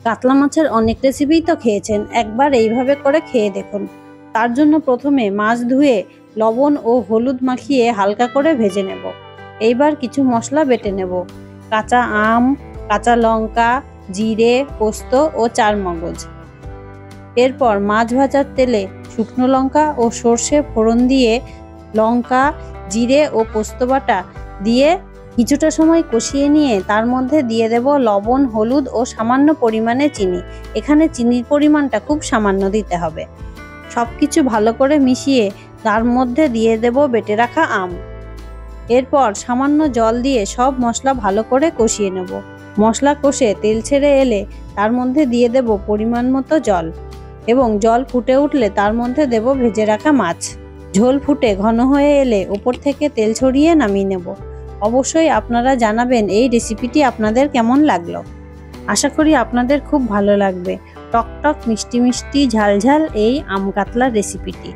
কাতলা মাছের অনেক রেসিপিই তো খেয়েছেন, একবার এইভাবে করে খেয়ে দেখুন। তার জন্য প্রথমে মাছ ধুয়ে লবণ ও হলুদ মাখিয়ে হালকা করে ভেজে নেব। এইবার কিছু মশলা বেটে নেব। কাঁচা আম, কাঁচা লঙ্কা, জিরে, পোস্ত ও চারমগজ। এরপর মাছ ভাজার তেলে শুকনো লঙ্কা ও সর্ষে ফোড়ন দিয়ে লঙ্কা, জিরে ও পোস্ত বাটা দিয়ে কিছুটা সময় কষিয়ে নিয়ে তার মধ্যে দিয়ে দেব লবণ, হলুদ ও সামান্য পরিমাণে চিনি। এখানে চিনির পরিমাণটা খুব সামান্য দিতে হবে। সবকিছু ভালো করে মিশিয়ে তার মধ্যে দিয়ে দেব বেটে রাখা আম। এরপর সামান্য জল দিয়ে সব মশলা ভালো করে কষিয়ে নেব। মশলা কষে তেল ছেড়ে এলে তার মধ্যে দিয়ে দেব পরিমাণ মতো জল এবং জল ফুটে উঠলে তার মধ্যে দেব ভেজে রাখা মাছ। ঝোল ফুটে ঘন হয়ে এলে উপর থেকে তেল ছড়িয়ে নামিয়ে নেব। অবশ্যই আপনারা জানাবেন এই রেসিপিটি আপনাদের কেমন লাগলো। আশা করি আপনাদের খুব ভালো লাগবে। টক টক মিষ্টি মিষ্টি ঝাল ঝাল এই আম কাতলা রেসিপিটি।